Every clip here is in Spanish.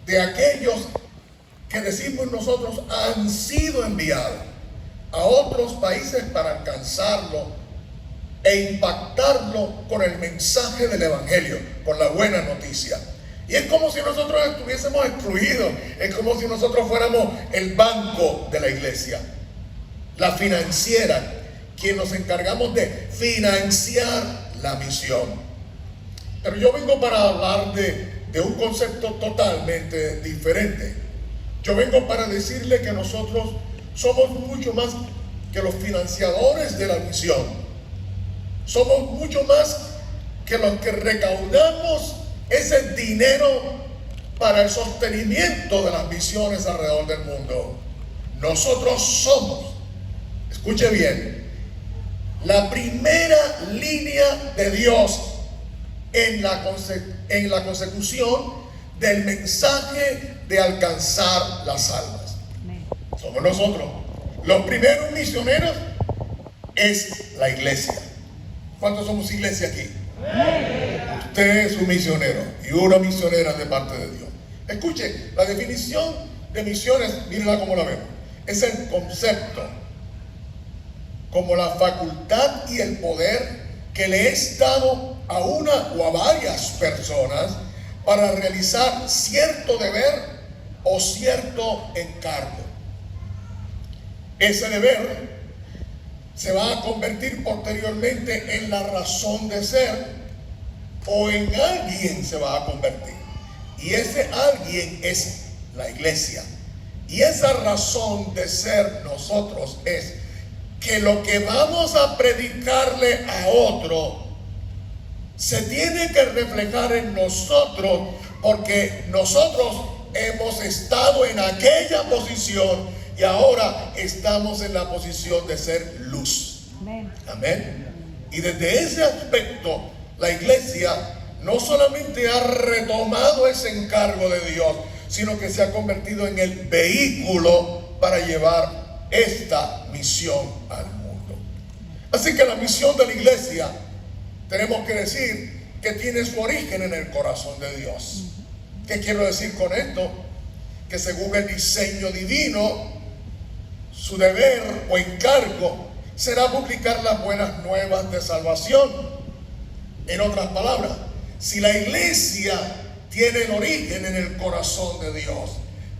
de aquellos que decimos nosotros han sido enviados a otros países para alcanzarlo e impactarlo con el mensaje del Evangelio, con la buena noticia. Y es como si nosotros estuviésemos excluidos, es como si nosotros fuéramos el banco de la iglesia, la financiera, quien nos encargamos de financiar la misión. Pero yo vengo para hablar de un concepto totalmente diferente. Yo vengo para decirle que nosotros somos mucho más que los financiadores de la misión. Somos mucho más que los que recaudamos ese dinero para el sostenimiento de las misiones alrededor del mundo. Nosotros somos, escuche bien, la primera línea de Dios en la consecución del mensaje de alcanzar las almas. Somos nosotros. Los primeros misioneros es la iglesia. ¿Cuántos somos iglesia aquí? Usted es un misionero y una misionera de parte de Dios. Escuche, la definición de misiones, mírenla como la vemos. Es el concepto, como la facultad y el poder que le es dado a una o a varias personas para realizar cierto deber o cierto encargo. Ese deber se va a convertir posteriormente en la razón de ser, o en alguien se va a convertir. Y ese alguien es la iglesia. Y esa razón de ser nosotros es que lo que vamos a predicarle a otro se tiene que reflejar en nosotros, porque nosotros hemos estado en aquella posición y ahora estamos en la posición de ser luz. Amén. Amén. Y desde ese aspecto, la iglesia no solamente ha retomado ese encargo de Dios, sino que se ha convertido en el vehículo para llevar esta misión al mundo. Así que la misión de la iglesia, tenemos que decir que tiene su origen en el corazón de Dios. ¿Qué quiero decir con esto? Que según el diseño divino, su deber o encargo será publicar las buenas nuevas de salvación. En otras palabras, si la iglesia tiene el origen en el corazón de Dios,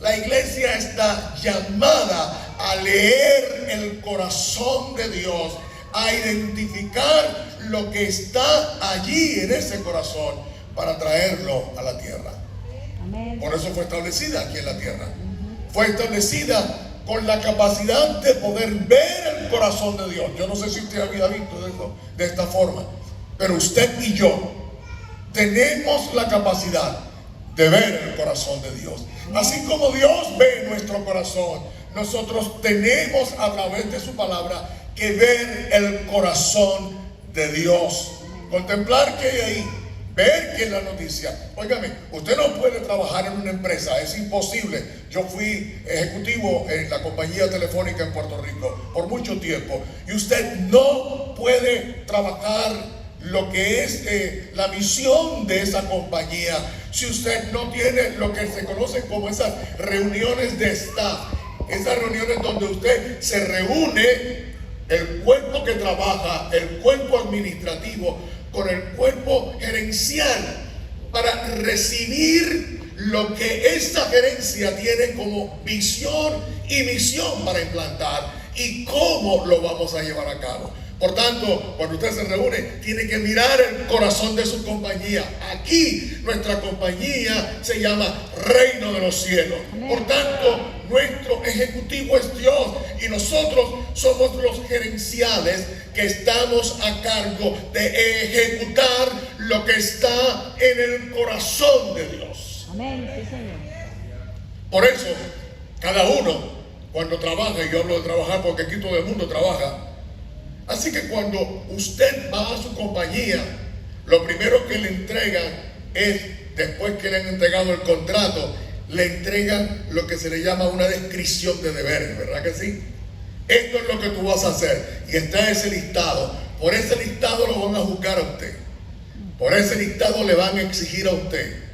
la iglesia está llamada a leer el corazón de Dios, a identificar lo que está allí en ese corazón para traerlo a la tierra. Amén. Por eso fue establecida aquí en la tierra. Fue establecida con la capacidad de poder ver el corazón de Dios. Yo no sé si usted había visto eso de esta forma, pero usted y yo tenemos la capacidad de ver el corazón de Dios. Así como Dios ve nuestro corazón, nosotros tenemos a través de su palabra que ver el corazón de Dios, contemplar que hay ahí, ver que es la noticia. Óigame, usted no puede trabajar en una empresa, es imposible. Yo fui ejecutivo en la compañía telefónica en Puerto Rico por mucho tiempo, y usted no puede trabajar lo que es la misión de esa compañía si usted no tiene lo que se conocen como esas reuniones de staff, esas reuniones donde usted se reúne, el cuerpo que trabaja, el cuerpo administrativo con el cuerpo gerencial, para recibir lo que esta gerencia tiene como visión y misión para implantar y cómo lo vamos a llevar a cabo. Por tanto, cuando usted se reúne, tiene que mirar el corazón de su compañía. Aquí nuestra compañía se llama Reino de los Cielos. Por tanto, nuestro ejecutivo es Dios y nosotros somos los gerenciales que estamos a cargo de ejecutar lo que está en el corazón de Dios. Amén. Sí, Señor. Por eso, cada uno, cuando trabaja, y yo hablo de trabajar porque aquí todo el mundo trabaja, así que cuando usted va a su compañía, lo primero que le entregan es, después que le han entregado el contrato, le entregan lo que se le llama una descripción de deberes, ¿verdad que sí? Esto es lo que tú vas a hacer, y está ese listado. Por ese listado lo van a juzgar a usted, por ese listado le van a exigir a usted.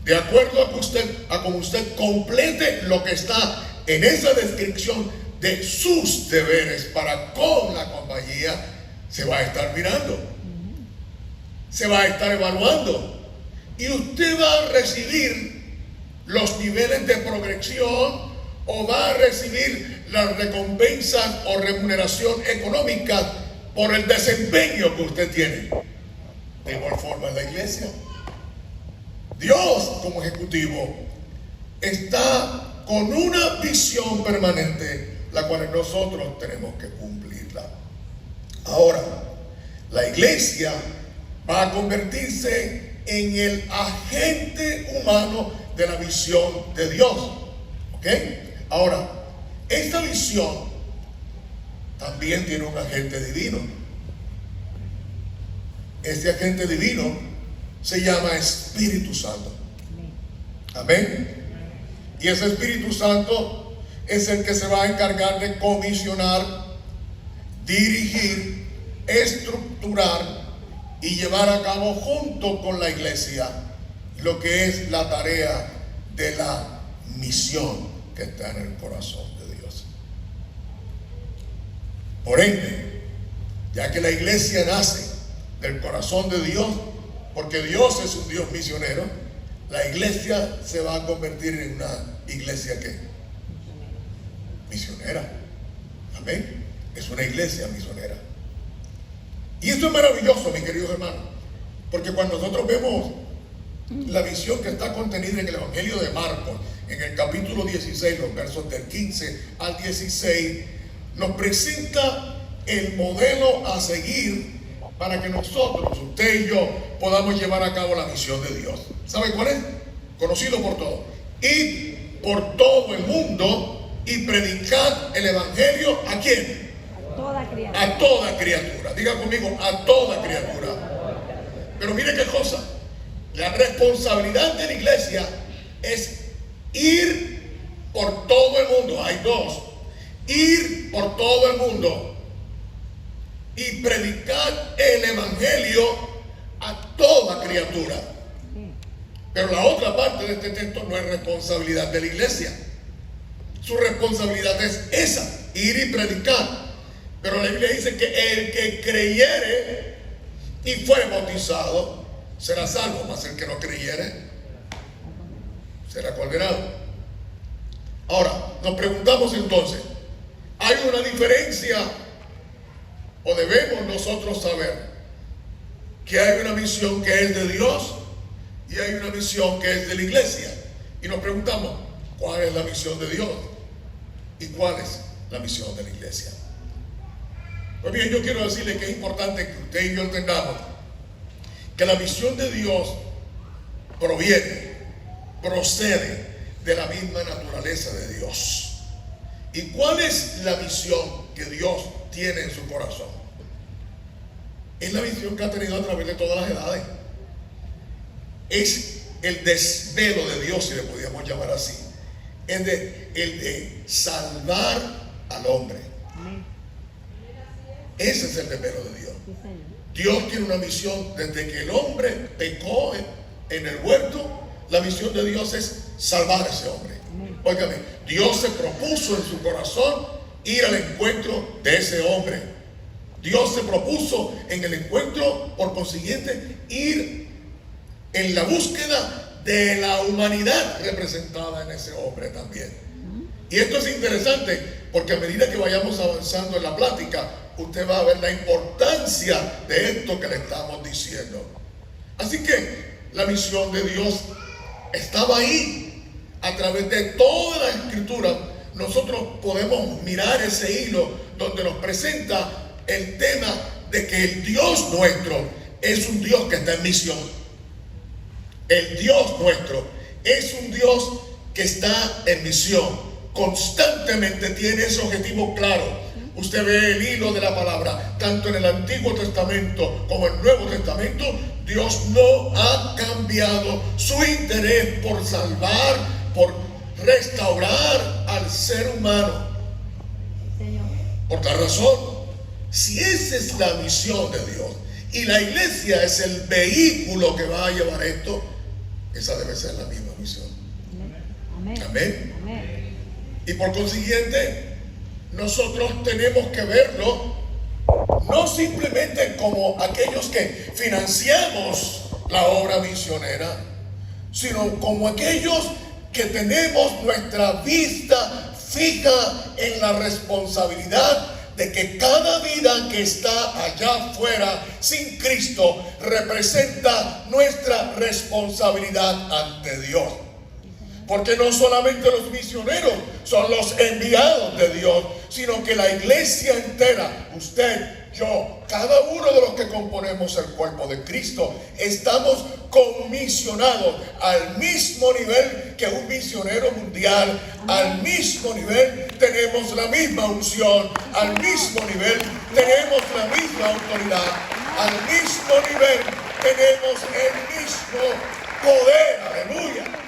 de acuerdo a como usted complete lo que está en esa descripción de sus deberes para con la compañía, se va a estar mirando, se va a estar evaluando, y usted va a recibir los niveles de progresión o va a recibir las recompensas o remuneración económica por el desempeño que usted tiene. De igual forma en la iglesia, Dios como ejecutivo está con una visión permanente, la cual nosotros tenemos que cumplirla. Ahora, la iglesia va a convertirse en el agente humano de la visión de Dios. ¿Ok? Ahora, esta visión también tiene un agente divino. Este agente divino se llama Espíritu Santo. Amén. Y ese Espíritu Santo es el que se va a encargar de comisionar, dirigir, estructurar y llevar a cabo junto con la iglesia lo que es la tarea de la misión que está en el corazón de Dios. Por ende, ya que la iglesia nace del corazón de Dios, porque Dios es un Dios misionero, la iglesia se va a convertir en una iglesia que misionera. Amén. Es una iglesia misionera. Y esto es maravilloso, mis queridos hermanos, porque cuando nosotros vemos la visión que está contenida en el Evangelio de Marcos, en el capítulo 16, los versos del 15 al 16, nos presenta el modelo a seguir para que nosotros, usted y yo, podamos llevar a cabo la misión de Dios. ¿Sabe cuál es? Conocido por todos. Id por todo el mundo y predicad el Evangelio ¿a quién? A toda criatura. A toda criatura. Diga conmigo, a toda criatura. Pero mire qué cosa. La responsabilidad de la iglesia es ir por todo el mundo. Hay dos. Ir por todo el mundo y predicar el Evangelio a toda criatura. Pero la otra parte de este texto no es responsabilidad de la iglesia. Su responsabilidad es esa, ir y predicar. Pero la Biblia dice que el que creyere y fuere bautizado será salvo, mas el que no creyere será condenado. Ahora, nos preguntamos entonces, ¿hay una diferencia o debemos nosotros saber que hay una misión que es de Dios y hay una misión que es de la iglesia? Y nos preguntamos, ¿cuál es la misión de Dios y cuál es la misión de la iglesia? Pues bien, yo quiero decirle que es importante que usted y yo entendamos que la misión de Dios procede de la misma naturaleza de Dios. ¿Y cuál es la misión que Dios tiene en su corazón? Es la misión que ha tenido a través de todas las edades. Es el desvelo de Dios, si le podíamos llamar así. El de salvar al hombre. Ese es el desvelo de Dios. Dios tiene una misión desde que el hombre pecó en el huerto. La misión de Dios es salvar a ese hombre. Óigame, Dios se propuso en su corazón ir al encuentro de ese hombre. Dios se propuso en el encuentro, por consiguiente, ir en la búsqueda de la humanidad representada en ese hombre también. Y esto es interesante porque a medida que vayamos avanzando en la plática, usted va a ver la importancia de esto que le estamos diciendo. Así que la misión de Dios estaba ahí. A través de toda la escritura nosotros podemos mirar ese hilo donde nos presenta el tema de que el Dios nuestro es un Dios que está en misión. El Dios nuestro es un Dios que está en misión. Constantemente tiene ese objetivo claro. Usted ve el hilo de la palabra, tanto en el Antiguo Testamento como en el Nuevo Testamento. Dios no ha cambiado su interés por salvar, por restaurar al ser humano. Por tal razón, si esa es la misión de Dios y la iglesia es el vehículo que va a llevar esto, esa debe ser la misma misión. Amén. Amén. Amén. Y por consiguiente, nosotros tenemos que verlo no simplemente como aquellos que financiamos la obra misionera, sino como aquellos que tenemos nuestra vista fija en la responsabilidad de que cada vida que está allá afuera sin Cristo representa nuestra responsabilidad ante Dios. Porque no solamente los misioneros son los enviados de Dios, sino que la iglesia entera, usted, yo, cada uno de los que componemos el cuerpo de Cristo, estamos comisionados al mismo nivel que un misionero mundial. Al mismo nivel tenemos la misma unción, al mismo nivel tenemos la misma autoridad, al mismo nivel tenemos el mismo poder. Aleluya.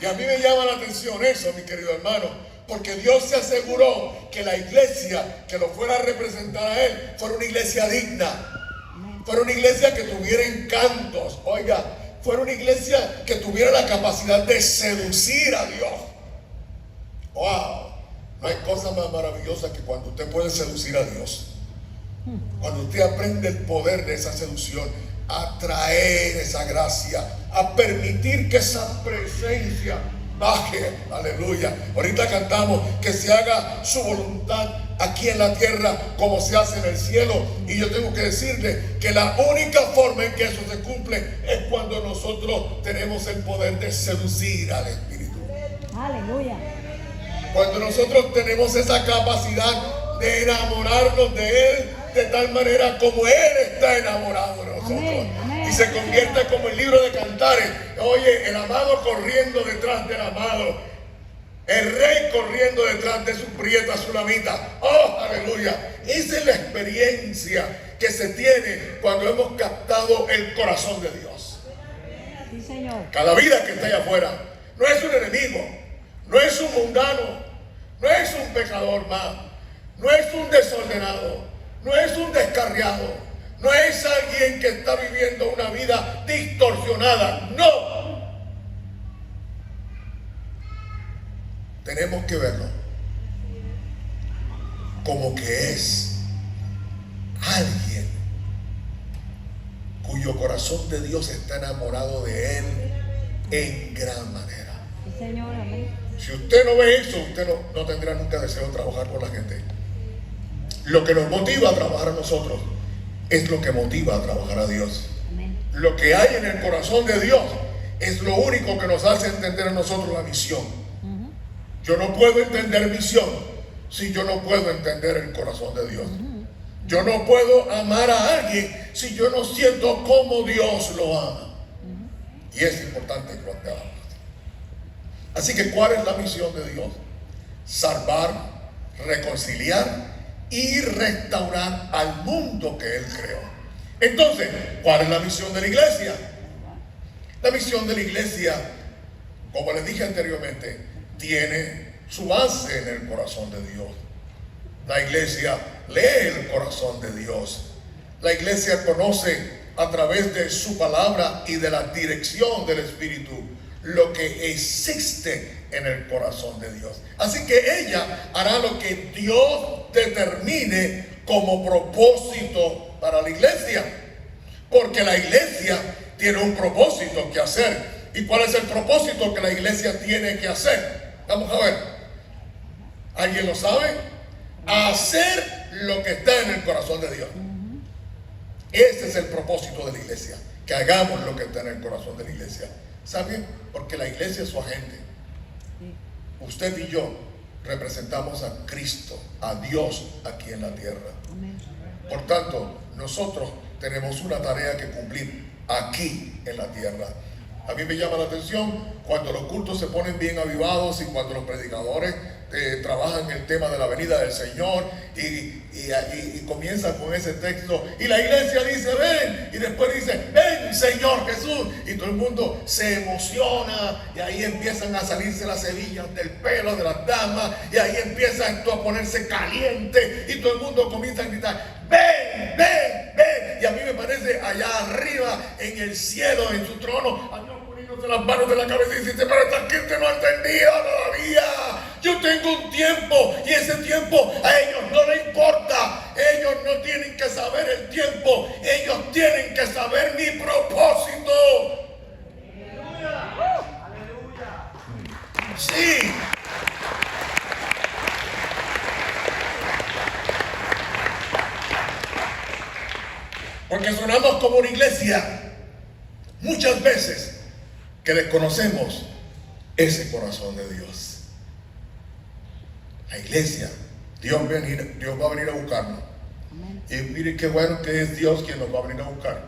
Y a mí me llama la atención eso, mi querido hermano, porque Dios se aseguró que la iglesia que lo fuera a representar a Él fuera una iglesia digna, fuera una iglesia que tuviera encantos, oiga, fuera una iglesia que tuviera la capacidad de seducir a Dios. ¡Wow! No hay cosa más maravillosa que cuando usted puede seducir a Dios. Cuando usted aprende el poder de esa seducción, a traer esa gracia, a permitir que esa presencia baje. Aleluya. Ahorita cantamos que se haga su voluntad aquí en la tierra como se hace en el cielo. Y yo tengo que decirle que la única forma en que eso se cumple es cuando nosotros tenemos el poder de seducir al Espíritu. Aleluya. Cuando nosotros tenemos esa capacidad de enamorarnos de Él de tal manera como Él está enamorado de nosotros. Amén, amén. Y se convierte como el libro de Cantares. Oye, el amado corriendo detrás del amado, el rey corriendo detrás de su prieta sulamita. ¡Oh, aleluya! Esa es la experiencia que se tiene cuando hemos captado el corazón de Dios. Sí, Señor. Cada vida que está allá afuera no es un enemigo, no es un mundano, no es un pecador más, no es un desordenado, no es un descarriado, no es alguien que está viviendo una vida distorsionada. No. Tenemos que verlo como que es alguien cuyo corazón de Dios está enamorado de Él en gran manera. Sí, Señor. Amén. Si usted no ve eso, usted no tendrá nunca deseo de trabajar con la gente. Lo que nos motiva a trabajar a nosotros es lo que motiva a trabajar a Dios. Amén. Lo que hay en el corazón de Dios es lo único que nos hace entender a nosotros la misión. Yo no puedo entender misión si yo no puedo entender el corazón de Dios. Yo no puedo amar a alguien si yo no siento cómo Dios lo ama. Y es importante que lo entendamos. Así que, ¿cuál es la misión de Dios? Salvar, reconciliar y restaurar al mundo que Él creó. Entonces, ¿cuál es la misión de la iglesia? La misión de la iglesia, como les dije anteriormente, tiene su base en el corazón de Dios. La iglesia lee el corazón de Dios. La iglesia conoce a través de su palabra y de la dirección del Espíritu lo que existe en el corazón de Dios. Así que ella hará lo que Dios determine como propósito para la iglesia, porque la iglesia tiene un propósito que hacer. ¿Y cuál es el propósito que la iglesia tiene que hacer? Vamos a ver. ¿Alguien lo sabe? Hacer lo que está en el corazón de Dios. Ese es el propósito de la iglesia, que hagamos lo que está en el corazón de la iglesia. ¿Saben? Porque la iglesia es su agente. Usted y yo representamos a Cristo, a Dios aquí en la tierra. Por tanto, nosotros tenemos una tarea que cumplir aquí en la tierra. A mí me llama la atención cuando los cultos se ponen bien avivados y cuando los predicadores trabajan el tema de la venida del Señor y comienzan con ese texto y la iglesia dice ven, y después dice ven Señor Jesús, y todo el mundo se emociona y ahí empiezan a salirse las hebillas del pelo de las damas y ahí empieza esto a ponerse caliente y todo el mundo comienza a gritar ven, ven, ven. Y a mí me parece allá arriba en el cielo, en su trono, a Dios poniéndose las manos de la cabeza y dice, pero esta gente no ha entendido todavía. Yo tengo un tiempo y ese tiempo a ellos no les importa. Ellos no tienen que saber el tiempo, ellos tienen que saber mi propósito. Sí. Porque sonamos como una iglesia muchas veces que desconocemos ese corazón de Dios. La iglesia, Dios va a venir a buscarnos. Y mire qué bueno que es Dios quien nos va a venir a buscar.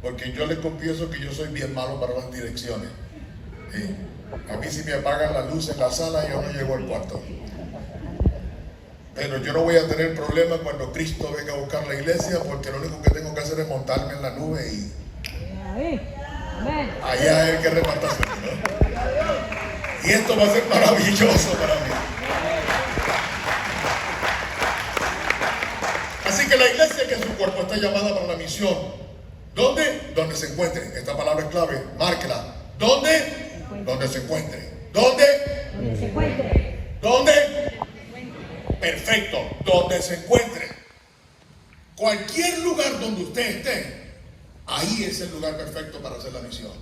Porque yo les confieso que yo soy bien malo para las direcciones. ¿Sí? A mí si me apagan la luz en la sala, yo no llego al cuarto. Pero yo no voy a tener problema cuando Cristo venga a buscar la iglesia, porque lo único que tengo que hacer es montarme en la nube y allá es el que reparta suerte, ¿no? Y esto va a ser maravilloso para mí. Así que la iglesia, que es su cuerpo, está llamada para la misión. ¿Dónde? Donde se encuentre. Esta palabra es clave, márquela. ¿Dónde? Donde se encuentre. ¿Dónde? Donde se encuentre. ¿Dónde? Perfecto, donde se encuentre. Cualquier lugar donde usted esté, ahí es el lugar perfecto para hacer la misión.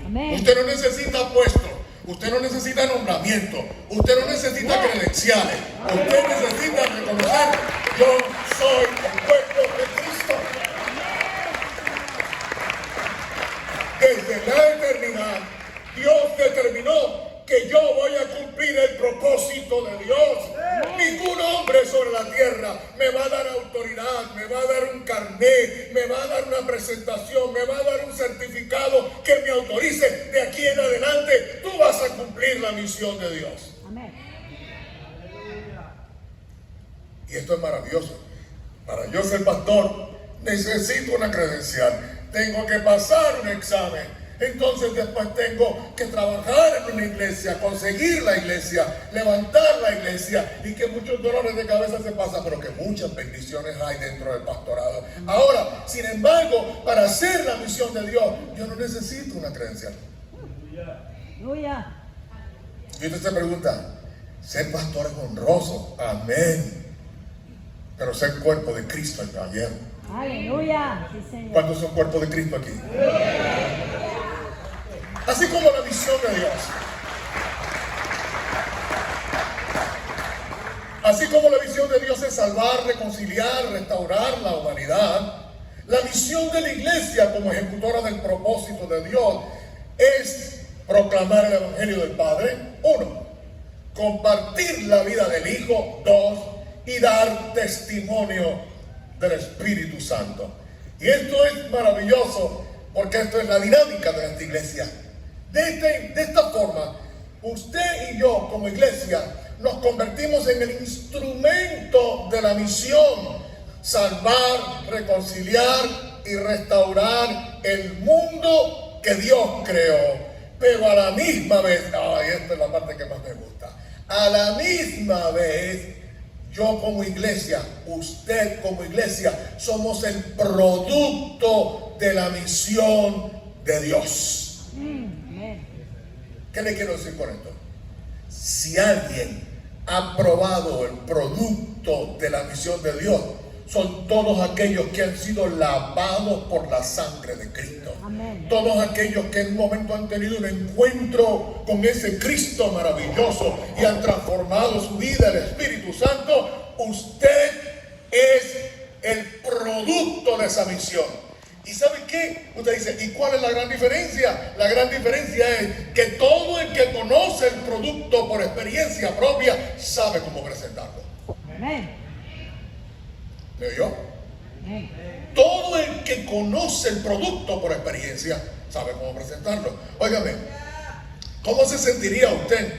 Amén. Usted no necesita puesto, usted no necesita nombramiento, usted no necesita credenciales, usted necesita reconocer: yo soy el cuerpo de Cristo. Desde la eternidad, Dios determinó que yo voy a cumplir el propósito de Dios. Ningún hombre sobre la tierra me va a dar autoridad, me va a dar un carnet, me va a dar una presentación, me va a dar un certificado que me autorice. De aquí en adelante tú vas a cumplir la misión de Dios. Amén. Y esto es maravilloso. Para yo ser pastor necesito una credencial, tengo que pasar un examen. Entonces después tengo que trabajar en una iglesia, conseguir la iglesia, levantar la iglesia, y que muchos dolores de cabeza se pasan, pero que muchas bendiciones hay dentro del pastorado. Ahora, sin embargo, para hacer la misión de Dios, yo no necesito una credencial. Aleluya. Y usted se pregunta, ser pastor es honroso, amén, pero ser cuerpo de Cristo es caballero. Aleluya. Sí, Señor. ¿Cuántos son cuerpos de Cristo aquí? Así como la misión de Dios. Así como la misión de Dios es salvar, reconciliar, restaurar la humanidad, la misión de la iglesia como ejecutora del propósito de Dios es proclamar el evangelio del Padre, 1, compartir la vida del Hijo, 2, y dar testimonio del Espíritu Santo. Y esto es maravilloso, porque esto es la dinámica de nuestra iglesia. De esta forma, usted y yo como iglesia nos convertimos en el instrumento de la misión: salvar, reconciliar y restaurar el mundo que Dios creó. Pero a la misma vez, esta es la parte que más me gusta, a la misma vez, yo como iglesia, usted como iglesia, somos el producto de la misión de Dios. ¿Qué le quiero decir con esto? Si alguien ha probado el producto de la misión de Dios, son todos aquellos que han sido lavados por la sangre de Cristo. Amén. Todos aquellos que en un momento han tenido un encuentro con ese Cristo maravilloso y han transformado su vida, el Espíritu Santo. Usted es el producto de esa misión. ¿Y sabe qué? Usted dice, ¿y cuál es la gran diferencia? La gran diferencia es que todo el que conoce el producto por experiencia propia sabe cómo presentarlo. Amén. ¿Me oyó? Amén. Todo el que conoce el producto por experiencia sabe cómo presentarlo. Óigame, ¿cómo se sentiría usted?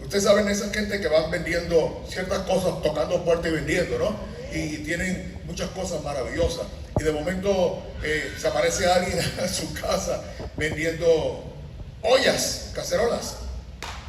Ustedes saben esa gente que van vendiendo ciertas cosas, tocando puertas y vendiendo, ¿no? Y tienen muchas cosas maravillosas. Y de momento se aparece alguien a su casa vendiendo ollas, cacerolas.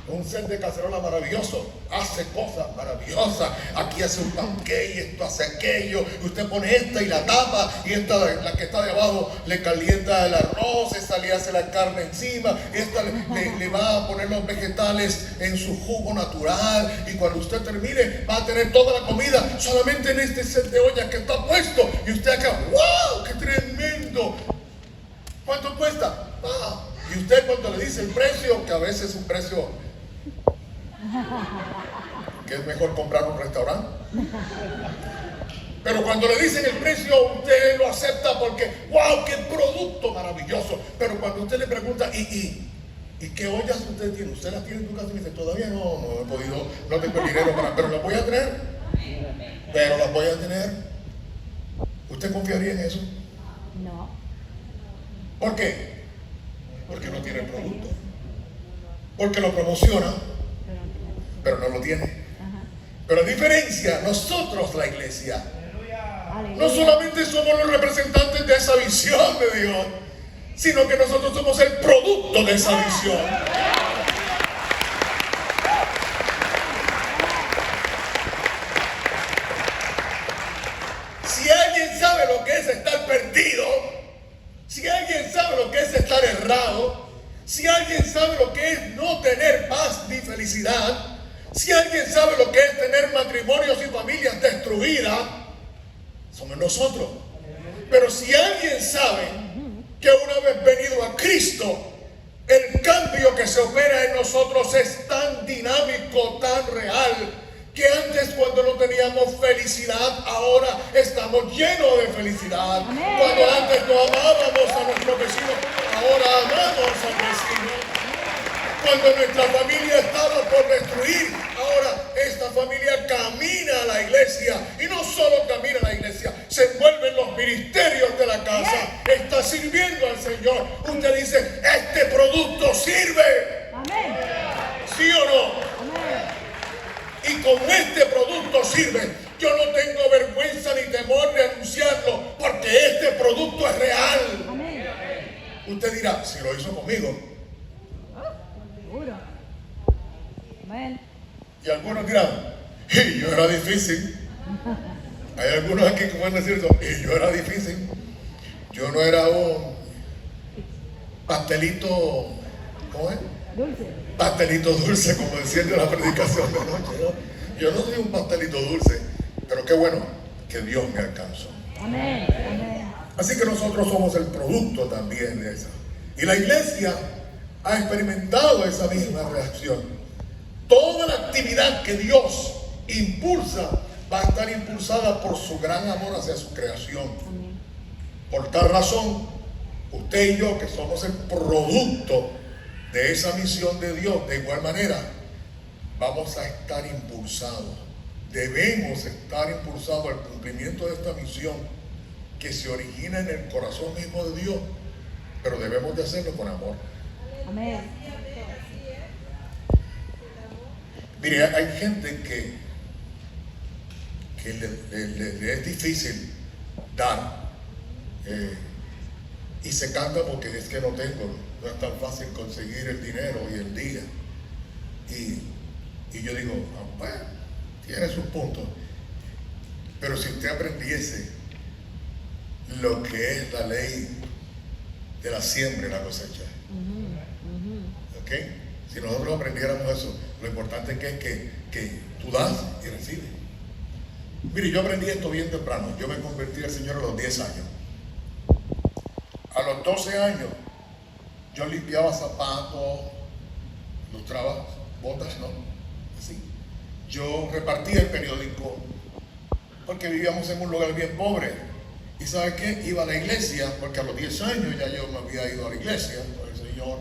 un set de cacerola maravilloso, hace cosas maravillosas. Aquí hace un panqueque y esto hace aquello. Y usted pone esta y la tapa, y esta, la que está de abajo, le calienta el arroz, esta le hace la carne encima, esta le va a poner los vegetales en su jugo natural. Y cuando usted termine, va a tener toda la comida solamente en este set de ollas que está puesto. Y usted acá, ¡wow! ¡Qué tremendo! ¿Cuánto cuesta? Y usted cuando le dice el precio, que a veces es un precio que es mejor comprar un restaurante, pero cuando le dicen el precio, usted lo acepta porque ¡wow! ¡Qué producto maravilloso! Pero cuando usted le pregunta ¿y qué ollas usted tiene? ¿Usted las tiene en su casa? Y me dice, todavía no he podido, no tengo el dinero para, pero las voy a tener. Pero las voy a tener. ¿Usted confiaría en eso? No. ¿Por qué? Porque no tiene el producto. Porque lo promociona, pero no lo tiene. Ajá. Pero a diferencia, nosotros, la iglesia, Aleluya. no solamente somos los representantes de esa visión de Dios, sino que nosotros somos el producto de esa visión. Si alguien sabe lo que es estar perdido, si alguien sabe lo que es estar errado, si alguien sabe lo que es no tener paz ni felicidad, si alguien sabe lo que es tener matrimonios y familias destruidas, somos nosotros. Pero si alguien sabe que una vez venido a Cristo, el cambio que se opera en nosotros es tan dinámico, tan real, que antes cuando no teníamos felicidad, ahora estamos llenos de felicidad. Amén. Cuando antes no amábamos a nuestros vecinos, ahora amamos al vecino. Cuando nuestra familia estaba por destruir, ahora esta familia camina a la iglesia. Y no solo camina a la iglesia, se envuelve en los ministerios de la casa, está sirviendo al Señor. Usted dice, este producto sirve. Amén. ¿Sí o no? Amén. Y con este producto sirve. Yo no tengo vergüenza ni temor de anunciarlo, porque este producto es real. Amén. Usted dirá, si lo hizo conmigo. Seguro. Amén. Y algunos dirán, y yo era difícil. Hay algunos aquí que van a decir eso, y yo era difícil. Yo no era un pastelito, ¿cómo es? Dulce. Pastelito dulce, como decía de la predicación de anoche, ¿no? Yo no soy un pastelito dulce, pero qué bueno que Dios me alcanzó. Amén. Amén. Así que nosotros somos el producto también de esa. Y la iglesia ha experimentado esa misma reacción. Toda la actividad que Dios impulsa va a estar impulsada por su gran amor hacia su creación. Amén. Por tal razón, usted y yo, que somos el producto de esa misión de Dios, de igual manera, vamos a estar impulsados. Debemos estar impulsados al cumplimiento de esta misión que se origina en el corazón mismo de Dios, pero debemos de hacerlo con amor. Amén. Mire, hay gente que le es difícil dar y se canta porque es que no tengo, no es tan fácil conseguir el dinero hoy en día. Y yo digo, bueno, tiene sus puntos, pero si usted aprendiese lo que es la ley de la siembra y la cosecha, ¿ok? Si nosotros aprendiéramos eso, lo importante es que tú das y recibes. Mire, yo aprendí esto bien temprano. Yo me convertí al Señor a los 10 años. A los 12 años, yo limpiaba zapatos, lustraba botas, ¿no? Así. Yo repartía el periódico, porque vivíamos en un lugar bien pobre. ¿Y sabe qué? Iba a la iglesia, porque a los 10 años ya yo me había ido a la iglesia con el Señor.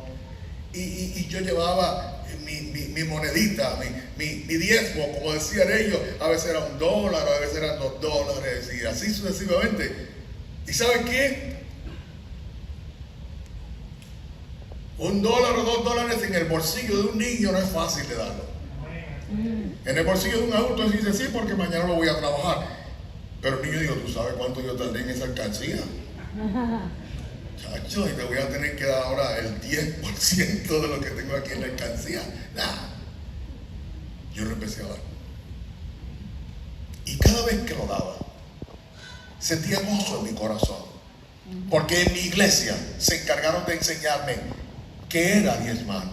Y yo llevaba mi monedita, mi diezmo, como decían ellos. A veces era $1, a veces eran $2, y así sucesivamente. ¿Y saben qué? $1 o $2 en el bolsillo de un niño no es fácil de darlo. En el bolsillo de un adulto dice sí, porque mañana lo voy a trabajar. Pero el niño dijo, ¿tú sabes cuánto yo tardé en esa alcancía? Chacho, y te voy a tener que dar ahora el 10% de lo que tengo aquí en la alcancía. Nah. Yo lo empecé a dar. Y cada vez que lo daba, sentía gozo en mi corazón. Porque en mi iglesia se encargaron de enseñarme qué era diezmar.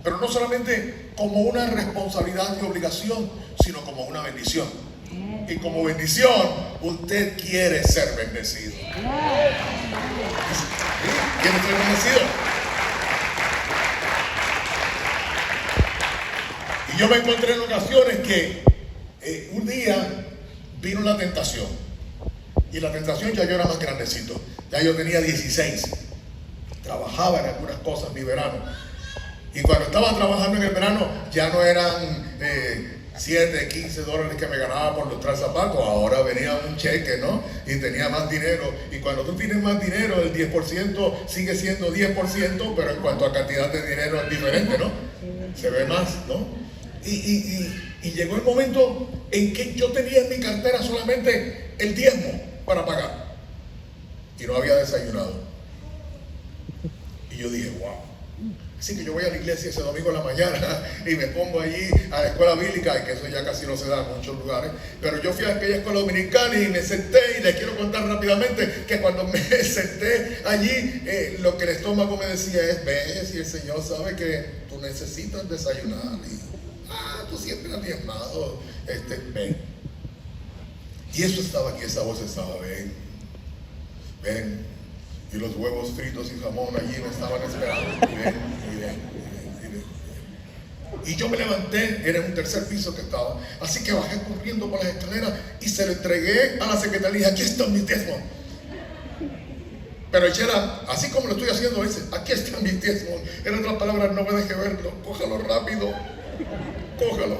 Pero no solamente como una responsabilidad y obligación, sino como una bendición. Y como bendición, usted quiere ser bendecido. ¿Quiere ser bendecido? Y yo me encontré en ocasiones que un día vino la tentación. Y la tentación, ya yo era más grandecito. Ya yo tenía 16. Trabajaba en algunas cosas mi verano. Y cuando estaba trabajando en el verano, ya no eran 7, 15 dólares que me ganaba por lustrar zapatos. Ahora venía un cheque, ¿no? Y tenía más dinero. Y cuando tú tienes más dinero, el 10% sigue siendo 10%, pero en cuanto a cantidad de dinero es diferente, ¿no? Se ve más, ¿no? Y llegó el momento en que yo tenía en mi cartera solamente el diezmo para pagar. Y no había desayunado. Y yo dije, wow. Así que yo voy a la iglesia ese domingo en la mañana y me pongo allí a la escuela bíblica, y que eso ya casi no se da en muchos lugares, pero yo fui a aquella escuela dominicana y me senté, y les quiero contar rápidamente que cuando me senté allí, lo que el estómago me decía es: ve, si el Señor sabe que tú necesitas desayunar, y tú siempre has diezmado, ven. Y eso estaba aquí, esa voz estaba: ven, ven. Y los huevos fritos y jamón allí me estaban esperando. Y yo me levanté, era en un tercer piso que estaba. Así que bajé corriendo por las escaleras y se lo entregué a la secretaria. Aquí están mis diezmos. Pero era así como lo estoy haciendo a veces: aquí están mis diezmos. En otras palabras, no me deje verlo, cójalo rápido, cójalo.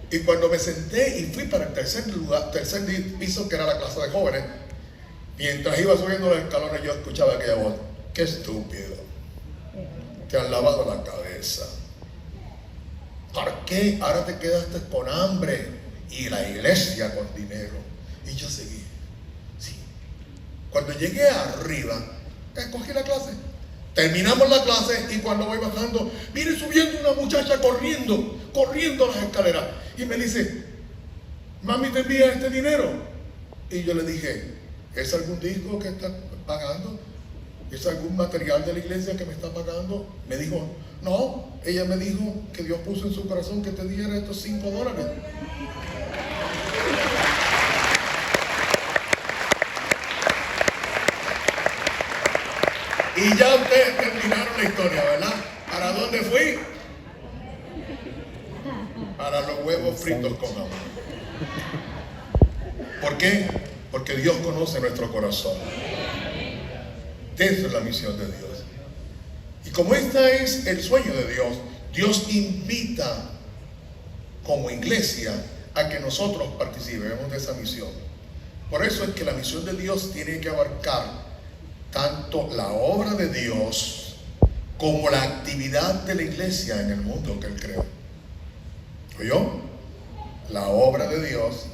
Y cuando me senté y fui para el tercer piso, que era la clase de jóvenes, mientras iba subiendo los escalones, yo escuchaba aquella voz: qué estúpido, te han lavado la cabeza. ¿Por qué ahora te quedaste con hambre y la iglesia con dinero? Y yo seguí. Sí. Cuando llegué arriba, escogí la clase. Terminamos la clase, y cuando voy bajando, viene subiendo una muchacha corriendo las escaleras, y me dice: mami, ¿te envía este dinero? Y yo le dije: ¿es algún disco que está pagando? ¿Es algún material de la iglesia que me está pagando? Me dijo: no. Ella me dijo que Dios puso en su corazón que te diera estos $5. Y ya ustedes terminaron la historia, ¿verdad? ¿Para dónde fui? Para los huevos fritos con jamón. ¿Por qué? Porque Dios conoce nuestro corazón. Esa es la misión de Dios. Y como este es el sueño de Dios, Dios invita como iglesia a que nosotros participemos de esa misión. Por eso es que la misión de Dios tiene que abarcar tanto la obra de Dios como la actividad de la iglesia en el mundo que Él creó. ¿Oyó? La obra de Dios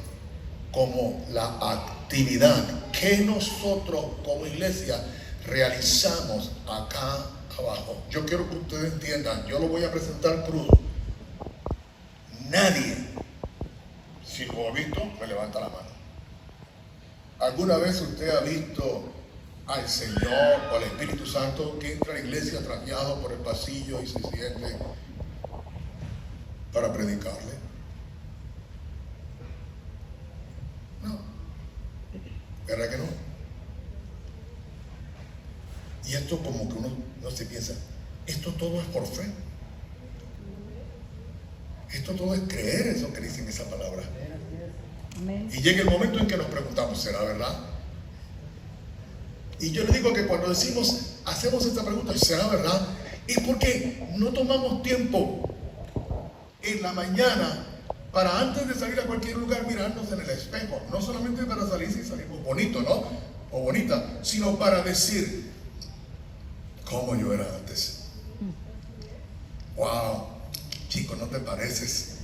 como la actividad que nosotros como iglesia realizamos acá abajo. Yo quiero que ustedes entiendan, yo lo voy a presentar crudo. Nadie, si lo ha visto, me levanta la mano. ¿Alguna vez usted ha visto al Señor o al Espíritu Santo que entra a la iglesia trajeado por el pasillo y se siente para predicarle? No. ¿Verdad que no? Y esto como que uno no se piensa, esto todo es por fe. Esto todo es creer eso que dice en esa palabra. Y llega el momento en que nos preguntamos: ¿será verdad? Y yo le digo que cuando hacemos esta pregunta, ¿será verdad? Es porque no tomamos tiempo en la mañana para, antes de salir a cualquier lugar, mirarnos en el espejo. No solamente para salir si salimos bonitos, ¿no? O bonita, sino para decir: ¿cómo yo era antes? Wow, chico, no te pareces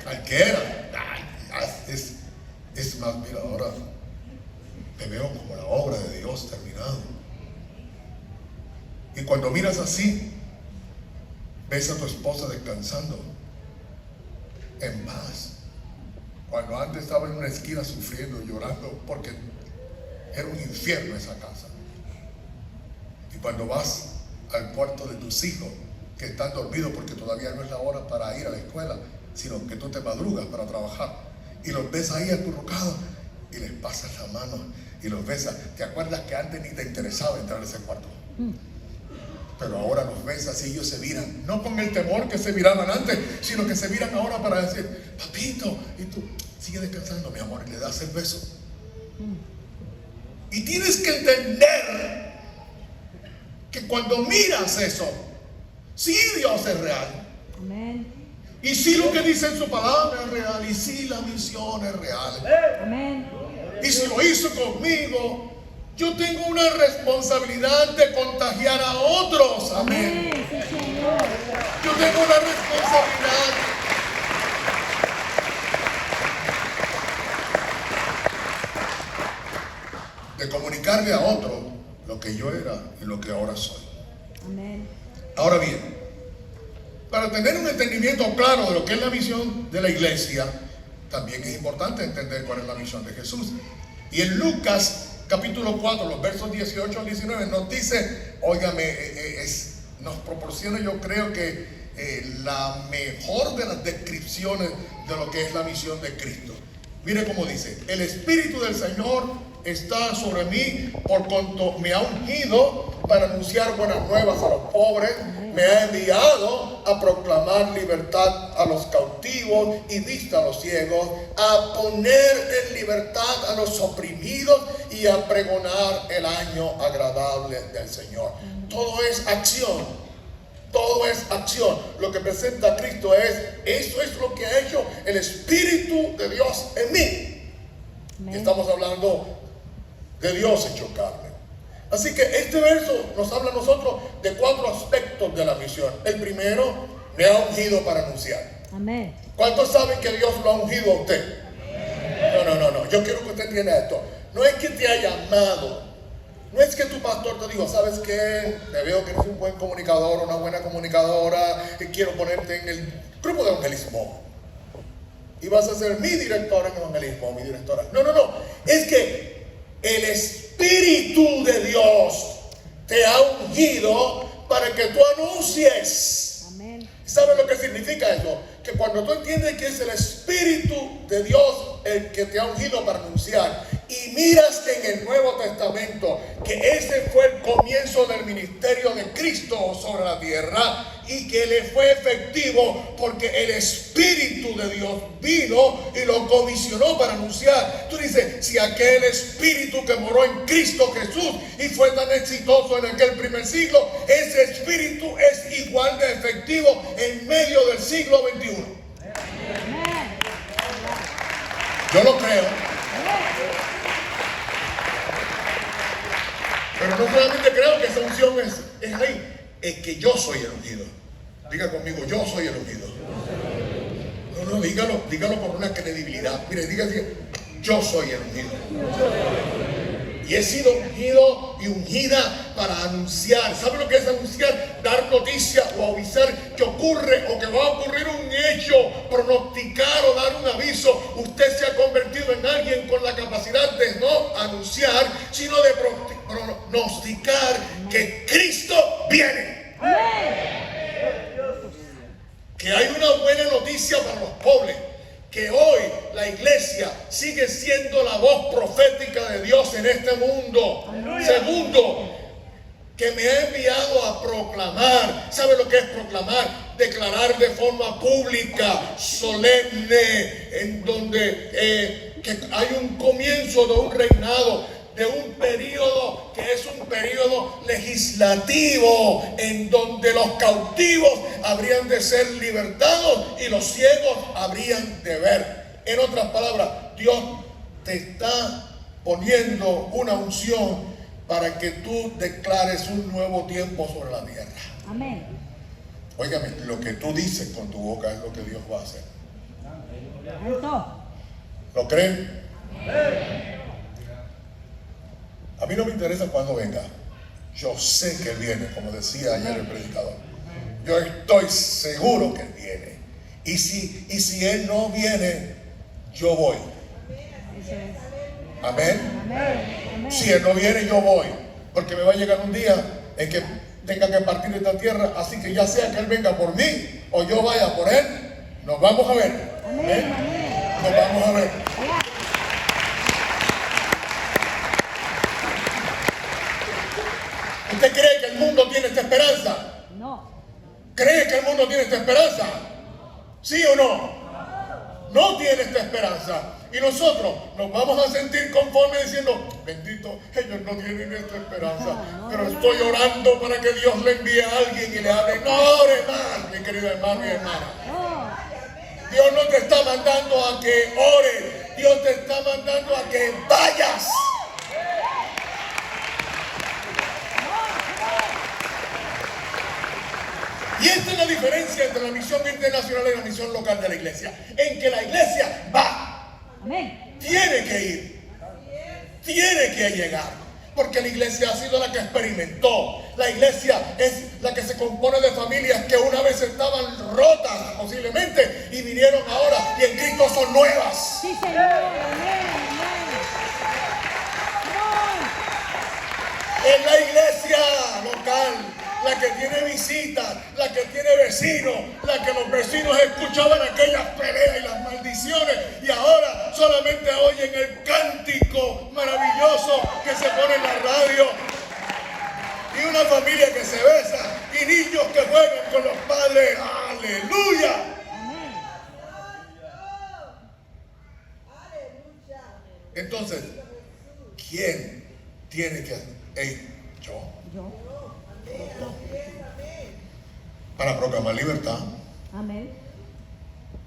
al que era. Es más, mira, ahora me veo como la obra de Dios terminado. Y cuando miras así, ves a tu esposa descansando, en paz. Cuando antes estaba en una esquina sufriendo, llorando, porque era un infierno esa casa. Y cuando vas al cuarto de tus hijos, que están dormidos porque todavía no es la hora para ir a la escuela, sino que tú te madrugas para trabajar, y los ves ahí acurrucados, y les pasas la mano y los besas. ¿Te acuerdas que antes ni te interesaba entrar a ese cuarto? Pero ahora los besas y ellos se miran, no con el temor que se miraban antes, sino que se miran ahora para decir, papito, y tú, sigue descansando, mi amor, y le das el beso. Y tienes que entender que cuando miras eso, sí Dios es real. Amén. Y sí lo que dice en su palabra es real. Y sí la misión es real. Amén. Y si lo hizo conmigo, yo tengo una responsabilidad de contagiar a otros. Amén. Amén. Sí, Señor. Yo tengo una responsabilidad. De comunicarle a otro lo que yo era y lo que ahora soy. Amén. Ahora bien, para tener un entendimiento claro de lo que es la misión de la iglesia, también es importante entender cuál es la misión de Jesús. Y en Lucas capítulo 4, los versos 18 al 19, nos dice, óigame, nos proporciona, yo creo que la mejor de las descripciones de lo que es la misión de Cristo. Mire cómo dice: el Espíritu del Señor está sobre mí por cuanto me ha ungido para anunciar buenas nuevas a los pobres, me ha enviado a proclamar libertad a los cautivos y vista a los ciegos, a poner en libertad a los oprimidos y a pregonar el año agradable del Señor. Todo es acción. Todo es acción. Lo que presenta Cristo eso es lo que ha hecho el Espíritu de Dios en mí. Amén. Estamos hablando de Dios hecho carne. Así que este verso nos habla a nosotros de 4 aspectos de la misión. El primero, me ha ungido para anunciar. Amén. ¿Cuántos saben que Dios lo ha ungido a usted? No. Yo quiero que usted entienda esto. No es que te ha llamado. No es que tu pastor te dijo, ¿sabes qué? Te veo que eres un buen comunicador, una buena comunicadora, y quiero ponerte en el grupo de evangelismo. Y vas a ser mi directora en evangelismo, mi directora. No. Es que el Espíritu de Dios te ha ungido para que tú anuncies. Amén. ¿Sabes lo que significa eso? Que cuando tú entiendes que es el Espíritu de Dios el que te ha ungido para anunciar, y miras en el Nuevo Testamento que ese fue el comienzo del ministerio de Cristo sobre la tierra, y que le fue efectivo porque el Espíritu de Dios vino y lo comisionó para anunciar. Tú dices, si aquel Espíritu que moró en Cristo Jesús y fue tan exitoso en aquel primer siglo, ese Espíritu es igual de efectivo en medio del siglo XXI. Amén. Yo lo creo. Pero no solamente creo que esa unción es ahí, es que yo soy el ungido. Diga conmigo, yo soy el ungido. No, dígalo con una credibilidad. Mire, diga, yo soy el ungido. Y he sido ungido y ungida para anunciar. ¿Sabe lo que es anunciar? Dar noticia o avisar que ocurre o que va a ocurrir un hecho, pronosticar o dar un aviso. Usted se ha convertido en alguien con la capacidad de no anunciar, sino de pronosticar que Cristo viene. Que hay una buena noticia para los pobres. Que hoy la iglesia sigue siendo la voz profética de Dios en este mundo. Segundo, que me ha enviado a proclamar. ¿Sabe lo que es proclamar? Declarar de forma pública, solemne, en donde que hay un comienzo de un reinado, de un periodo que es un periodo legislativo, en donde los cautivos habrían de ser libertados y los ciegos habrían de ver. En otras palabras, Dios te está poniendo una unción para que tú declares un nuevo tiempo sobre la tierra. Amén. Óigame, lo que tú dices con tu boca es lo que Dios va a hacer. Alto. ¿Lo creen? A mí no me interesa cuándo venga. Yo sé que Él viene, como decía ayer el predicador. Yo estoy seguro que Él viene. Y si Él no viene, yo voy. Eso es. Amén. Amén. Amén. Si Él no viene, yo voy. Porque me va a llegar un día en que tenga que partir de esta tierra. Así que ya sea que Él venga por mí o yo vaya por Él, nos vamos a ver. Amén. Amén. Nos vamos a ver. Ya. ¿Usted cree que el mundo tiene esta esperanza? No. ¿Cree que el mundo tiene esta esperanza? ¿Sí o no? No tiene esta esperanza. Y nosotros nos vamos a sentir conformes diciendo, bendito, ellos no tienen esta esperanza. Pero estoy orando para que Dios le envíe a alguien y le hable. No ore más, mi querido hermano y hermana. No. Dios no te está mandando a que ores. Dios te está mandando a que vayas. Y esta es la diferencia entre la misión internacional y la misión local de la iglesia. En que la iglesia va, Amén. tiene que ir, tiene que llegar. Porque la iglesia ha sido la que experimentó. La iglesia es la que se compone de familias que una vez estaban rotas posiblemente y vinieron ahora y en Cristo son nuevas. Sí, Señor. Amén. Amén. En la iglesia local, la que tiene visitas, la que tiene vecinos, la que los vecinos escuchaban aquellas peleas y las maldiciones y ahora solamente oyen el cántico maravilloso que se pone en la radio y una familia que se besa y niños que juegan con los padres. ¡Aleluya! Amén. Entonces, ¿quién tiene que hacer? Yo. Yo. Para proclamar libertad. Amén.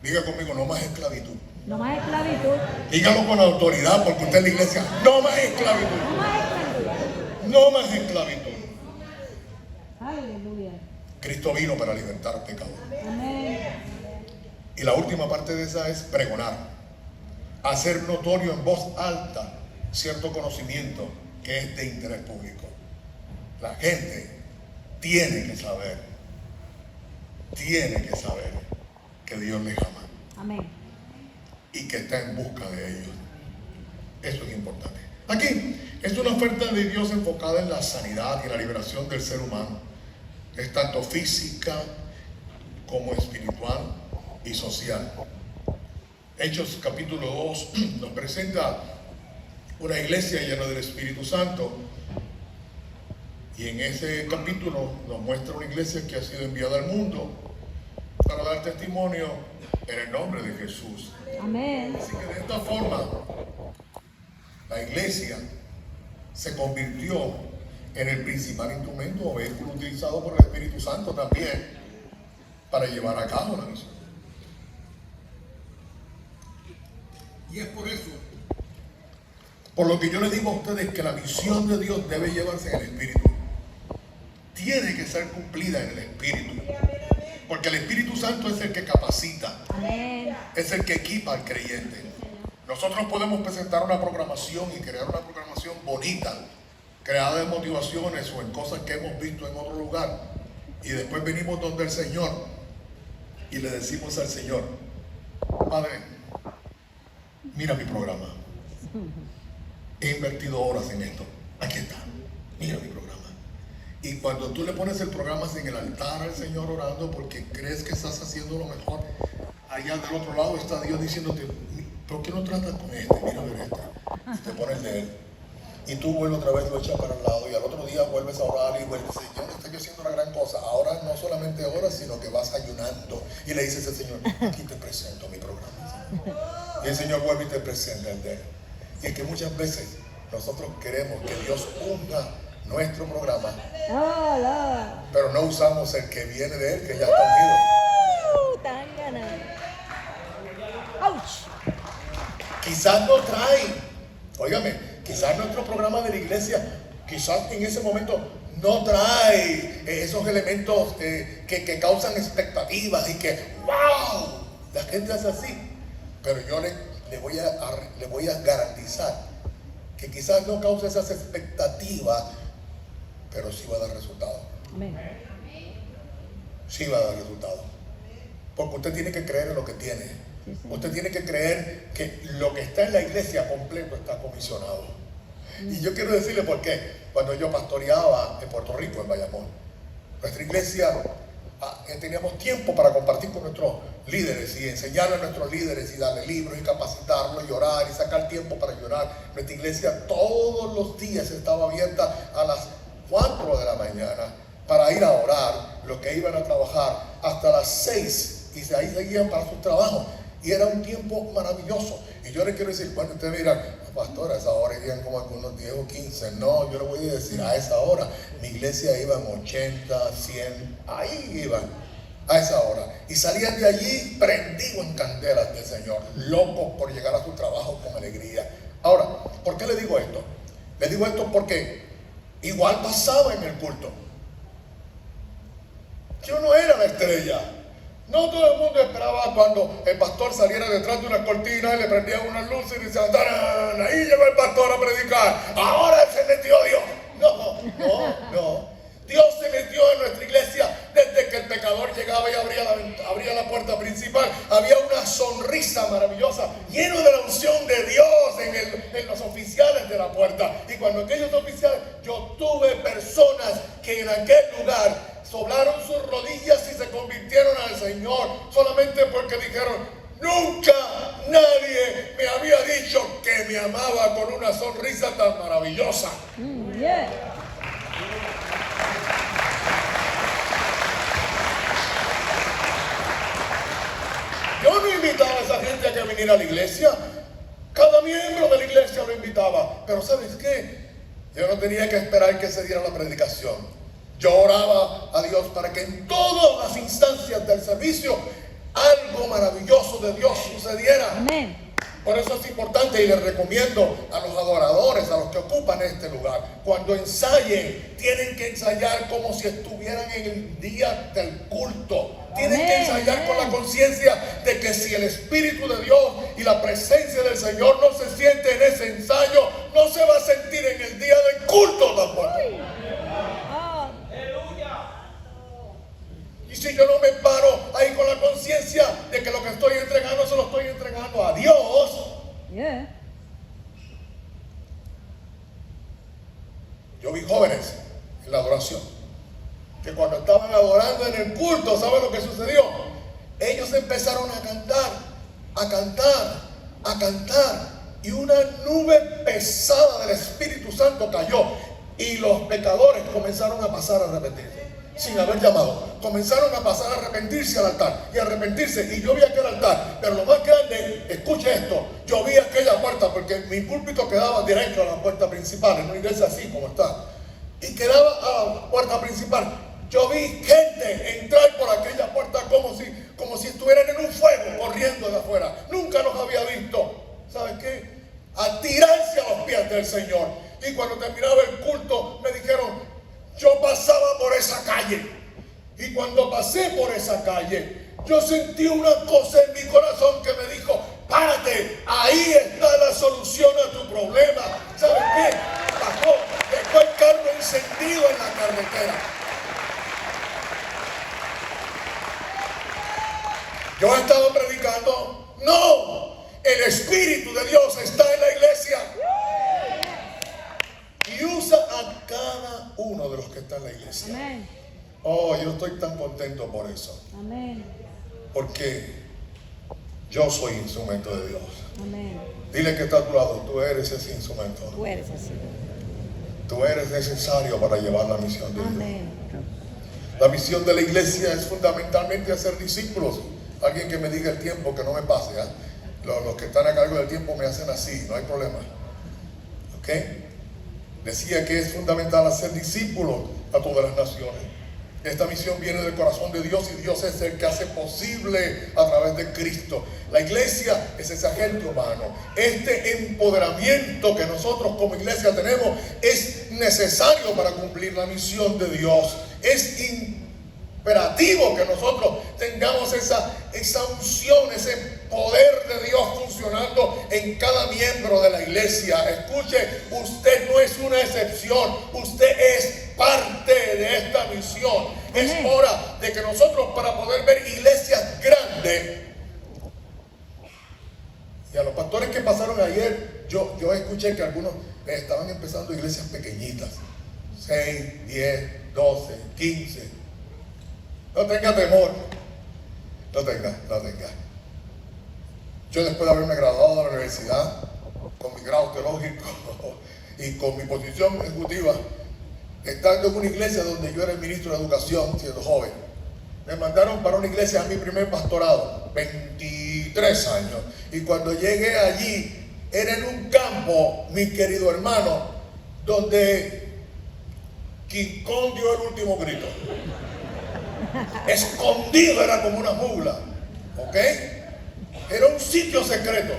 Diga conmigo, no más esclavitud. No más esclavitud. Dígalo con autoridad, porque usted es la iglesia. No más esclavitud. No más esclavitud. No más esclavitud. Aleluya. Cristo vino para libertar pecadores. Amén. Y la última parte de esa es pregonar. Hacer notorio en voz alta cierto conocimiento que es de interés público. La gente tiene que saber que Dios les ama Amén. y que está en busca de ellos. Eso es importante. Aquí es una oferta de Dios enfocada en la sanidad y la liberación del ser humano. Es tanto física como espiritual y social. Hechos capítulo 2 nos presenta una iglesia llena del Espíritu Santo. Y en ese capítulo nos muestra una iglesia que ha sido enviada al mundo para dar testimonio en el nombre de Jesús. Amén. Así que de esta forma, la iglesia se convirtió en el principal instrumento o vehículo utilizado por el Espíritu Santo también para llevar a cabo la misión. Y es por eso, por lo que yo les digo a ustedes que la misión de Dios debe llevarse en el Espíritu. Tiene que ser cumplida en el Espíritu. Porque el Espíritu Santo es el que capacita, Amén. es el que equipa al creyente. Nosotros podemos presentar una programación y crear una programación bonita, creada en motivaciones o en cosas que hemos visto en otro lugar. Y después venimos donde el Señor y le decimos al Señor, Padre, mira mi programa. He invertido horas en esto. Aquí está. Mira mi programa. Y cuando tú le pones el programa en el altar al Señor orando porque crees que estás haciendo lo mejor, allá del otro lado está Dios diciéndote, ¿por qué no tratas con este? Mira a ver este. Y te pones de él. Y tú vuelves otra vez, lo echas para el lado y al otro día vuelves a orar y vuelves, Señor, estoy haciendo una gran cosa. Ahora no solamente oras, sino que vas ayunando. Y le dices al Señor, aquí te presento mi programa. Y el Señor vuelve y te presenta el de él. Y es que muchas veces nosotros queremos que Dios unja nuestro programa, pero no usamos el que viene de él, que ya está unido. Tan ganado. ¡Auch! Quizás no trae, óigame, quizás nuestro programa de la iglesia, quizás en ese momento no trae esos elementos que causan expectativas y que ¡wow! La gente hace así. Pero yo le voy a garantizar que quizás no cause esas expectativas, pero sí va a dar resultado. Amén. Sí va a dar resultado. Porque usted tiene que creer en lo que tiene. Sí, sí. Usted tiene que creer que lo que está en la iglesia completo está comisionado. Y yo quiero decirle por qué. Cuando yo pastoreaba en Puerto Rico, en Bayamón, nuestra iglesia, teníamos tiempo para compartir con nuestros líderes y enseñarle a nuestros líderes y darle libros y capacitarlos y orar y sacar tiempo para llorar. Nuestra iglesia todos los días estaba abierta a las 4 de la mañana para ir a orar, los que iban a trabajar hasta las 6 y de ahí seguían para sus trabajos. Y era un tiempo maravilloso. Y yo les quiero decir, cuando ustedes miran, pastor, a esa hora irían como algunos 10 o 15. No, yo les voy a decir, a esa hora mi iglesia iban 80, 100, ahí iban, a esa hora. Y salían de allí prendidos en candelas del Señor, locos por llegar a su trabajo con alegría. Ahora, ¿por qué le digo esto? Le digo esto porque igual pasaba en el culto. Yo no era la estrella. No todo el mundo esperaba cuando el pastor saliera detrás de una cortina y le prendían unas luces y decían, ¡tarán! Ahí llegó el pastor a predicar. Ahora se metió Dios. No. Dios se metió en nuestra iglesia desde que el pecador llegaba y abría la puerta principal. Había una sonrisa maravillosa, lleno de la unción de Dios en los oficiales de la puerta. Y cuando aquellos oficiales, yo tuve personas que en aquel lugar doblaron sus rodillas y se convirtieron al Señor solamente porque dijeron, nunca nadie me había dicho que me amaba con una sonrisa tan maravillosa. Yeah. Yo no invitaba a esa gente a que viniera a la iglesia. Cada miembro de la iglesia lo invitaba. Pero ¿sabes qué? Yo no tenía que esperar que se diera la predicación. Yo oraba a Dios para que en todas las instancias del servicio algo maravilloso de Dios sucediera. Amén. Por eso es importante y les recomiendo a los adoradores, a los que ocupan este lugar, cuando ensayen, tienen que ensayar como si estuvieran en el día del culto. Tienen que ensayar con la conciencia de que si el Espíritu de Dios y la presencia del Señor no se siente en ese ensayo, no se va a sentir en el día del culto tampoco. Y si yo no me paro ahí con la conciencia de que lo que estoy entregando se lo estoy entregando a Dios. Yeah. Yo vi jóvenes en la adoración que cuando estaban adorando en el culto, ¿saben lo que sucedió? Ellos empezaron a cantar y una nube pesada del Espíritu Santo cayó y los pecadores comenzaron a pasar a arrepentirse. Sin haber llamado, comenzaron a pasar a arrepentirse al altar y a arrepentirse, y yo vi aquel altar, pero lo más grande, escuche esto, yo vi aquella puerta porque mi púlpito quedaba directo a la puerta principal, en una iglesia así como está, y quedaba a la puerta principal. Yo vi gente entrar por aquella puerta como si estuvieran en un fuego corriendo de afuera. Nunca los había visto. ¿Sabes qué? A tirarse a los pies del Señor. Y cuando terminaba el culto me dijeron, yo pasaba por esa calle y cuando pasé por esa calle yo sentí una cosa en mi corazón que me dijo, párate, ahí está la solución a tu problema. ¿Sabes qué? Bajó, dejó el carro encendido en la carretera. Yo he estado predicando, no, el Espíritu de Dios está en la iglesia. Y usa a cada uno de los que están en la iglesia. Amén. Oh, yo estoy tan contento por eso. Amén. Porque yo soy instrumento de Dios. Amén. Dile que está a tu lado, tú eres ese instrumento. Tú eres así. Tú eres necesario para llevar la misión de Dios. Amén. La misión de la iglesia es fundamentalmente hacer discípulos. Alguien que me diga el tiempo, que no me pase. ¿Eh? Los que están a cargo del tiempo me hacen así, no hay problema. ¿Ok? Decía que es fundamental hacer discípulos a todas las naciones. Esta misión viene del corazón de Dios y Dios es el que hace posible a través de Cristo. La iglesia es ese agente humano. Este empoderamiento que nosotros como iglesia tenemos es necesario para cumplir la misión de Dios. Es imperativo que nosotros tengamos esa unción, ese poder de Dios funcionando en cada miembro de la iglesia. Escuche, usted no es una excepción, usted es parte de esta misión. Es hora de que nosotros, para poder ver iglesias grandes, grande. Y a los pastores que pasaron ayer, yo escuché que algunos estaban empezando iglesias pequeñitas, 6, 10, 12, 15. No tenga temor, no tenga. Yo, después de haberme graduado de la universidad, con mi grado teológico y con mi posición ejecutiva, estando en una iglesia donde yo era el ministro de educación siendo joven, me mandaron para una iglesia a mi primer pastorado, 23 años. Y cuando llegué allí, era en un campo, mi querido hermano, donde King Kong dio el último grito. Escondido, era como una mula, ¿ok? Era un sitio secreto.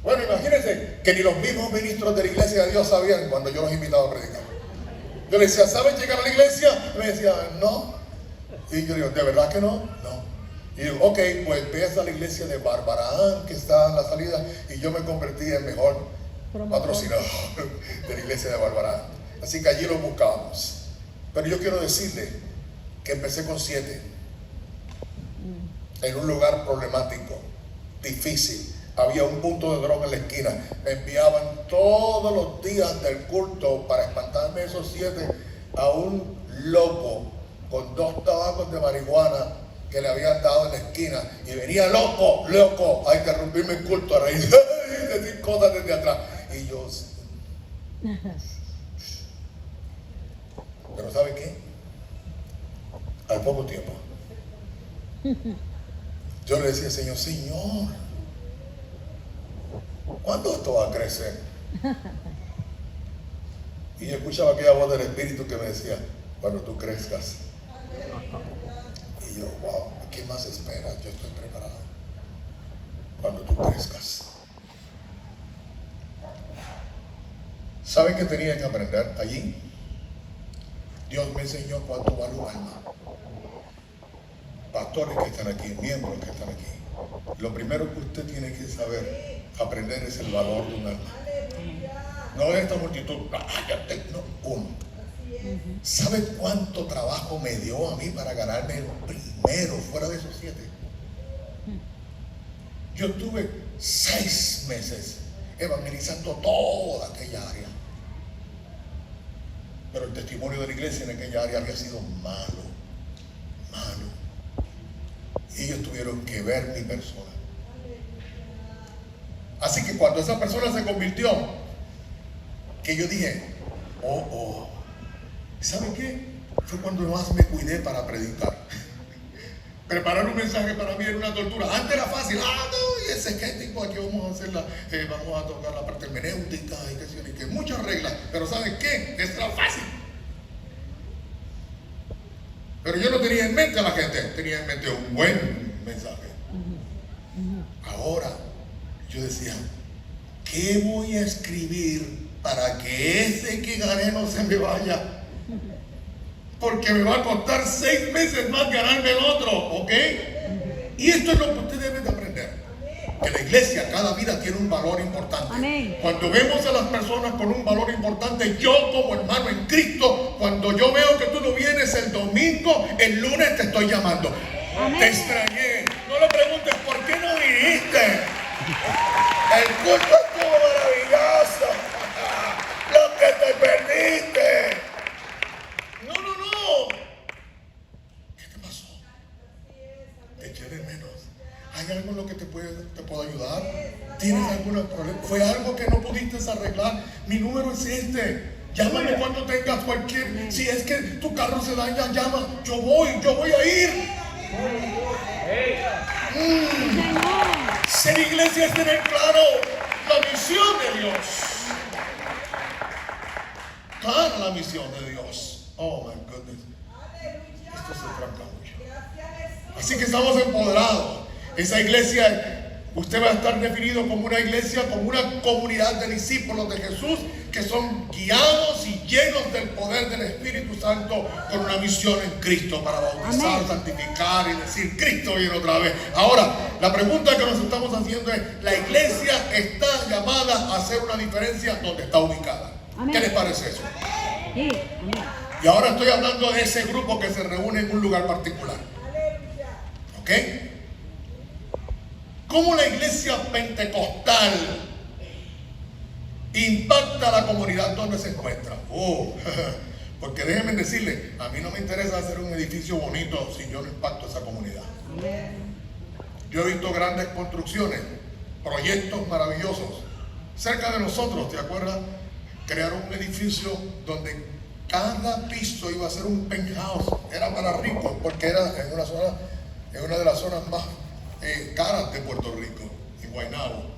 Bueno, imagínense que ni los mismos ministros de la iglesia de Dios sabían cuando yo los invitaba a predicar. Yo les decía, ¿saben llegar a la iglesia? Me decían, no. Y yo digo, ¿de verdad que no? No. Y digo, ok, pues ves a la iglesia de Barbarán, que está en la salida, y yo me convertí en mejor patrocinador de la iglesia de Barbarán. Así que allí lo buscábamos. Pero yo quiero decirle que empecé con 7, en un lugar problemático, difícil. Había un punto de droga en la esquina. Me enviaban todos los días del culto para espantarme esos 7 a un loco con 2 tabacos de marihuana que le habían dado en la esquina. Y venía loco, a interrumpirme el culto, a reír, y decir cosas desde atrás. Y yo... Pero ¿sabe qué? Al poco tiempo, yo le decía, Señor, ¿cuándo esto va a crecer? Y yo escuchaba aquella voz del Espíritu que me decía, cuando tú crezcas. Y yo, wow, ¿qué más esperas? Yo estoy preparado. Cuando tú crezcas. ¿Saben qué tenía que aprender allí? Dios me enseñó cuánto vale un alma. Pastores que están aquí, miembros que están aquí. Lo primero que usted tiene que saber, aprender, es el valor de un alma. No de esta multitud, no, uno. ¿Sabe cuánto trabajo me dio a mí para ganarme el primero fuera de esos 7? Yo tuve 6 meses evangelizando toda aquella área. Pero el testimonio de la iglesia en aquella área había sido malo. Y ellos tuvieron que ver mi persona. Así que cuando esa persona se convirtió, que yo dije, ¿sabe qué? Fue cuando más me cuidé para predicar. Preparar un mensaje para mí era una tortura. Antes era fácil, no, y ese esquético, aquí vamos a hacer vamos a tocar la parte hermenéutica y que muchas reglas. Pero ¿saben qué? Esto era fácil. Pero yo no tenía en mente a la gente, tenía en mente un buen mensaje. Ahora, yo decía, ¿qué voy a escribir para que ese que gané no se me vaya? Porque me va a costar 6 meses más ganarme el otro, ¿ok? Y esto es lo que usted debe de aprender. Que la iglesia, cada vida tiene un valor importante. Amén. Cuando vemos a las personas con un valor importante, yo como hermano en Cristo, cuando yo veo que tú no vienes el domingo, el lunes te estoy llamando. Amén. Te extrañé. No le preguntes por qué no viniste. El culto estuvo maravilloso. Lo que te perdiste. No. ¿Qué te pasó? Te eché de menos. ¿Hay algo en lo que te puedo ayudar? ¿Tienes algún problema? ¿Fue algo que no pudiste arreglar? Mi número es este. Llámame cuando tengas cualquier... Si es que tu carro se daña, llama. Yo voy a ir. Ser iglesia es tener claro la misión de Dios. Clara la misión de Dios. Oh my goodness. Esto se tranca mucho. Así que estamos empoderados. Esa iglesia, usted va a estar definido como una iglesia, como una comunidad de discípulos de Jesús que son guiados y llenos del poder del Espíritu Santo con una misión en Cristo para bautizar, Amén. santificar y decir Cristo viene otra vez. Ahora, la pregunta que nos estamos haciendo es, ¿la iglesia está llamada a hacer una diferencia donde está ubicada? Amén. ¿Qué les parece eso? Sí. Y ahora estoy hablando de ese grupo que se reúne en un lugar particular. ¿Ok? ¿Cómo la iglesia pentecostal impacta a la comunidad donde se encuentra? Porque déjenme decirle, a mí no me interesa hacer un edificio bonito si yo no impacto a esa comunidad. Yo he visto grandes construcciones, proyectos maravillosos. Cerca de nosotros, ¿te acuerdas? Crearon un edificio donde cada piso iba a ser un penthouse. Era para ricos, porque era en una de las zonas más caras de Puerto Rico, en Guaynabo.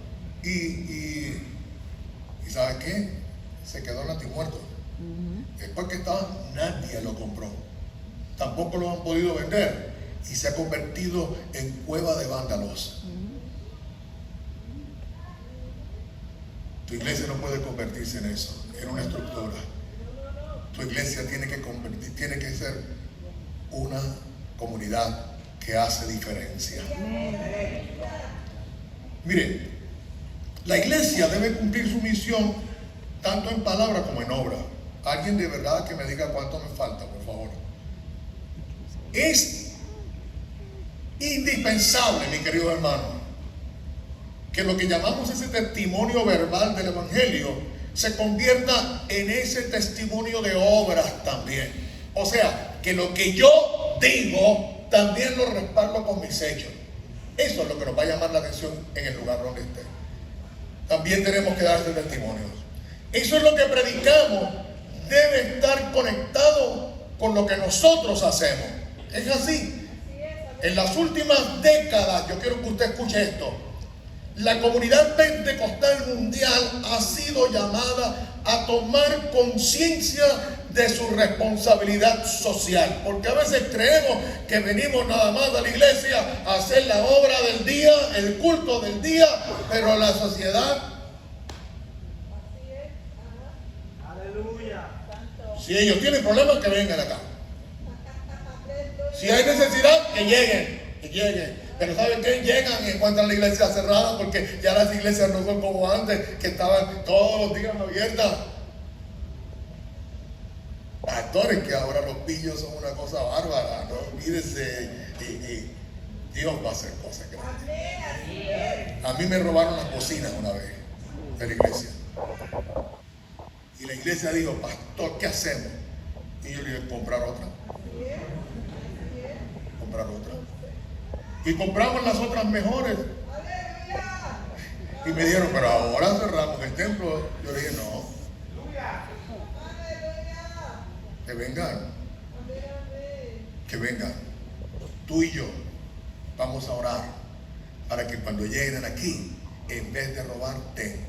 Y ¿sabes qué? Se quedó natimuerto. Después que estaba, nadie lo compró. Tampoco lo han podido vender. Y se ha convertido en cueva de vándalos. Tu iglesia no puede convertirse en eso, en una estructura. Tu iglesia tiene que ser una comunidad que hace diferencia. Mire, la iglesia debe cumplir su misión tanto en palabra como en obra. Alguien de verdad que me diga cuánto me falta, por favor. Es indispensable, mi querido hermano, que lo que llamamos ese testimonio verbal del evangelio se convierta en ese testimonio de obras también. O sea, que lo que yo digo también lo respaldo con mis hechos. Eso es lo que nos va a llamar la atención en el lugar donde esté. También tenemos que dar ese testimonio. Eso es lo que predicamos. Debe estar conectado con lo que nosotros hacemos. Es así. En las últimas décadas, yo quiero que usted escuche esto, la comunidad pentecostal mundial ha sido llamada a tomar conciencia de su responsabilidad social. Porque a veces creemos que venimos nada más a la iglesia a hacer la obra del día, el culto del día, pero la sociedad... Si ellos tienen problemas, que vengan acá. Si hay necesidad, que lleguen. Pero ¿saben qué? Llegan y encuentran la iglesia cerrada, porque ya las iglesias no son como antes, que estaban todos los días abiertas. Pastores, que ahora los pillos son una cosa bárbara, no olvídese, y Dios va a hacer cosas grandes. A mí me robaron las bocinas una vez de la iglesia. Y la iglesia dijo, pastor, ¿qué hacemos? Y yo le dije, comprar otra. Y compramos las otras mejores. Y me dijeron, pero ahora cerramos el templo. Yo le dije, no. Que vengan. Tú y yo vamos a orar para que cuando lleguen aquí, en vez de robarte,